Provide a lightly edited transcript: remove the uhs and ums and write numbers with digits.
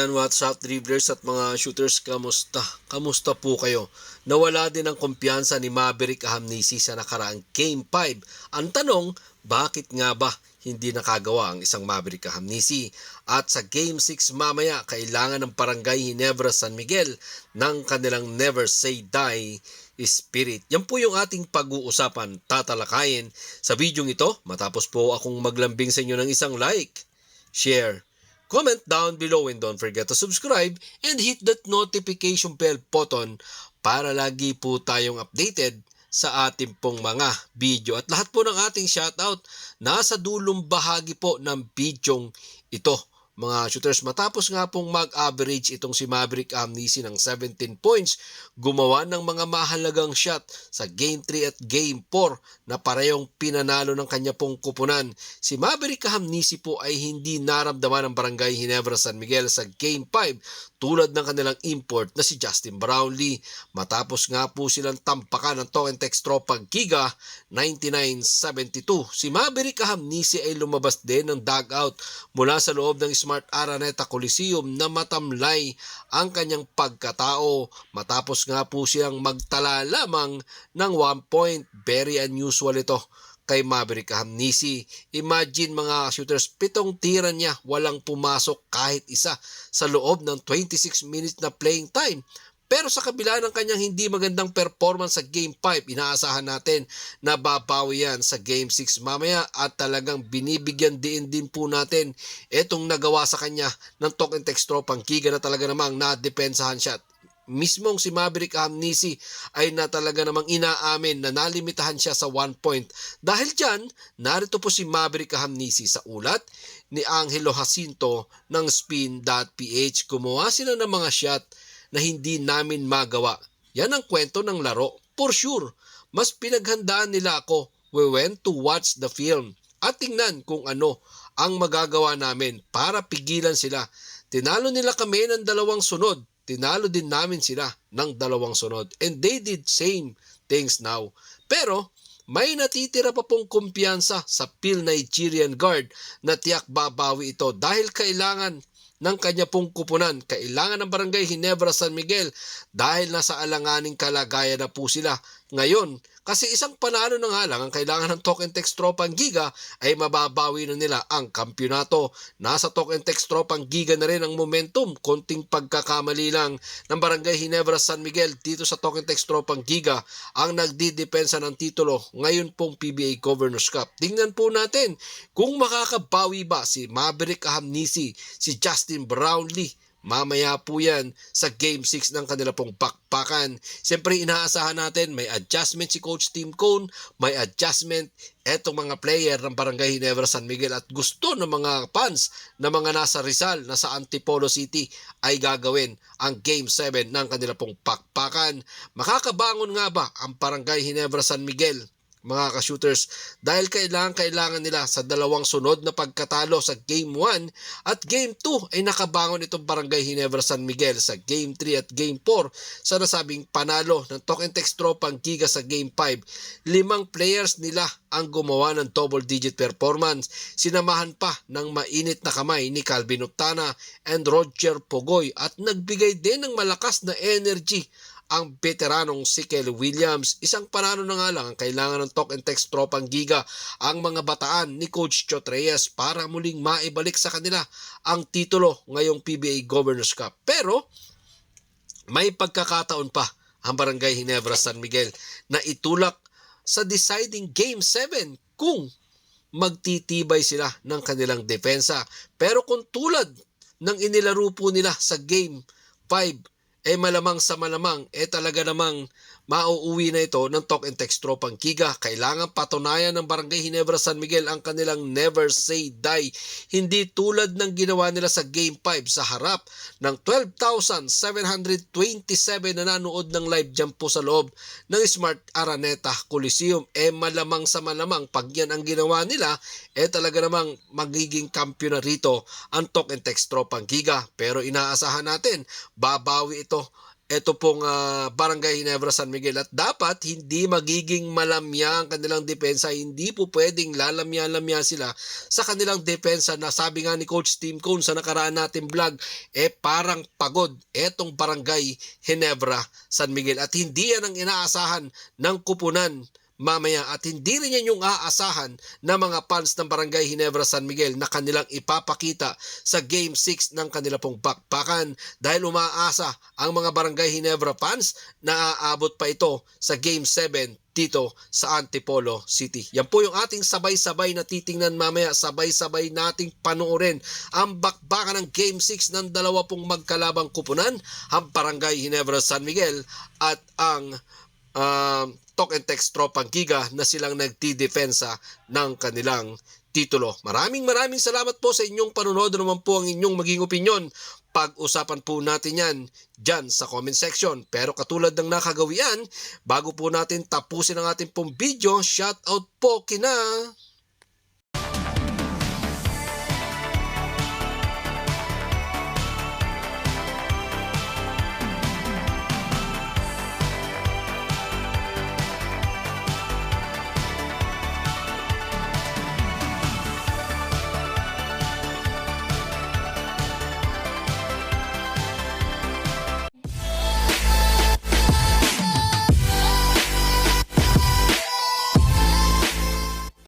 Ayan, what's up dribblers at mga shooters, kamusta? Kamusta po kayo? Nawala din ang kumpiyansa ni Maverick Hamnisi sa nakaraang Game 5. Ang tanong, bakit nga ba hindi nakagawa ang isang Maverick Hamnisi? At sa Game 6 mamaya, kailangan ng Barangay Ginebra San Miguel ng kanilang Never Say Die Spirit. Yan po yung ating pag-uusapan, tatalakayin sa video ito. Matapos po akong maglambing sa inyo ng isang like, share, comment down below, and don't forget to subscribe and hit that notification bell button para lagi po tayong updated sa ating pong mga video. At lahat po ng ating shoutout nasa dulong bahagi po ng videong ito. Mga shooters, matapos nga pong mag-average itong si Maverick Hamnisi ng 17 points, gumawa ng mga mahalagang shot sa Game 3 at Game 4 na parehong pinanalo ng kanya pong kupunan. Si Maverick Hamnisi po ay hindi naramdaman ng Barangay Ginebra San Miguel sa Game 5 tulad ng kanilang import na si Justin Brownlee. Matapos nga po silang tampakan ng Token Text Tropa Giga 99-72. Si Maverick Hamnisi ay lumabas din ng dugout mula sa loob ng Smart Araneta Coliseum na matamlay ang kanyang pagkatao. Matapos nga po silang magtala lamang ng 1 point. Very unusual ito kay Maverick Hamnisi. Imagine mga shooters, 7 tira niya, walang pumasok kahit isa sa loob ng 26 minutes na playing time. Pero sa kabila ng kanyang hindi magandang performance sa Game 5, inaasahan natin na babawi yan sa Game 6 mamaya at talagang binibigyan din po natin itong nagawa sa kanya ng Token Text Tropa Giga na talaga namang nadepensahan siya. Mismong si Maverick Hamnisi ay na talaga namang inaamin na nalimitahan siya sa 1 point. Dahil dyan, narito po si Maverick Hamnisi sa ulat ni Angelo Jacinto ng Spin.ph. Gumawa sila ng mga shot na hindi namin magawa. Yan ang kwento ng laro. For sure, mas pinaghandaan nila ako. We went to watch the film at tingnan kung ano ang magagawa namin para pigilan sila. Tinalo nila kami ng 2 sunod. Tinalo din namin sila ng 2 sunod. And they did same things now. Pero may natitira pa pong kumpiyansa sa Phil Nigerian guard na tiyak babawi ito dahil kailangan ng kanya pong kupunan. Kailangan ng Barangay Ginebra San Miguel dahil nasa alanganing kalagayan na po sila ngayon. Kasi isang panalo na nga lang ang kailangan ng Token Text Tropa Giga ay mababawi na nila ang kampyonato. Nasa Token Text Tropa Giga na rin ang momentum. Konting pagkakamali lang ng Barangay Ginebra San Miguel dito sa Token Text Tropa Giga ang nagdidepensa ng titulo ngayon pong PBA Governors Cup. Tingnan po natin kung makakabawi ba si Maverick Hamnisi, si Justin Brownlee. Mamaya po yan sa Game 6 ng kanila pong bakbakan. Siyempre inaasahan natin may adjustment si Coach Tim Cone, may adjustment etong mga player ng Barangay Ginebra San Miguel at gusto ng mga fans na mga nasa Rizal, nasa Antipolo City ay gagawin ang Game 7 ng kanila pong bakbakan. Makakabangon nga ba ang Barangay Ginebra San Miguel, mga ka-shooters, dahil kailangan nila sa 2 sunod na pagkatalo sa Game 1 at Game 2 ay nakabangon itong Barangay Ginebra San Miguel sa Game 3 at Game 4 sa nasabing panalo ng Token Text Tropa Giga sa Game 5. 5 players nila ang gumawa ng double-digit performance. Sinamahan pa ng mainit na kamay ni Calvin Octana and Roger Pogoy at nagbigay din ng malakas na energy ang veteranong si Kelly Williams. Isang panalo na nga lang ang kailangan ng Token Text Tropa Giga ang mga bataan ni Coach Chot Reyes para muling maibalik sa kanila ang titulo ngayong PBA Governors Cup. Pero may pagkakataon pa ang Barangay Ginebra San Miguel na itulak sa deciding Game 7 kung magtitibay sila ng kanilang depensa. Pero kung tulad ng inilaro po nila sa Game 5, malamang sa malamang, talaga namang mauuwi na ito ng Token Text Tropa Giga. Kailangan patunayan ng Barangay Ginebra San Miguel ang kanilang Never Say Die. Hindi tulad ng ginawa nila sa Game 5 sa harap ng 12,727 na nanood ng live jump po sa loob ng Smart Araneta Coliseum. Malamang sa malamang, pag yan ang ginawa nila, talaga namang magiging kampiyon na rito ang Token Text Tropa Giga. Pero inaasahan natin, babawi ito ito pong Barangay Ginebra San Miguel, at dapat hindi magiging malamya ang kanilang depensa. Hindi po pwedeng lalamya-lamya sila sa kanilang depensa na sabi nga ni Coach Tim Cone sa nakaraan nating vlog, parang pagod etong Barangay Ginebra San Miguel, at hindi yan ang inaasahan ng kupunan mamaya, at hindi rin yan yung aasahan ng mga fans ng Barangay Ginebra San Miguel na kanilang ipapakita sa Game 6 ng kanila pong bakbakan, dahil umaasa ang mga Barangay Ginebra fans na aabot pa ito sa Game 7 dito sa Antipolo City. Yan po yung ating sabay-sabay na titingnan mamaya, sabay-sabay nating panoorin ang bakbakan ng Game 6 ng dalawa pong magkalabang kupunan, ang Barangay Ginebra San Miguel at ang Talk and Text Tropang Giga na silang nagtidepensa ng kanilang titulo. Maraming salamat po sa inyong panonood. Naman po ang inyong maging opinyon. Pag-usapan po natin yan dyan sa comment section. Pero katulad ng nakagawian, bago po natin tapusin ang ating pong video, shoutout po kina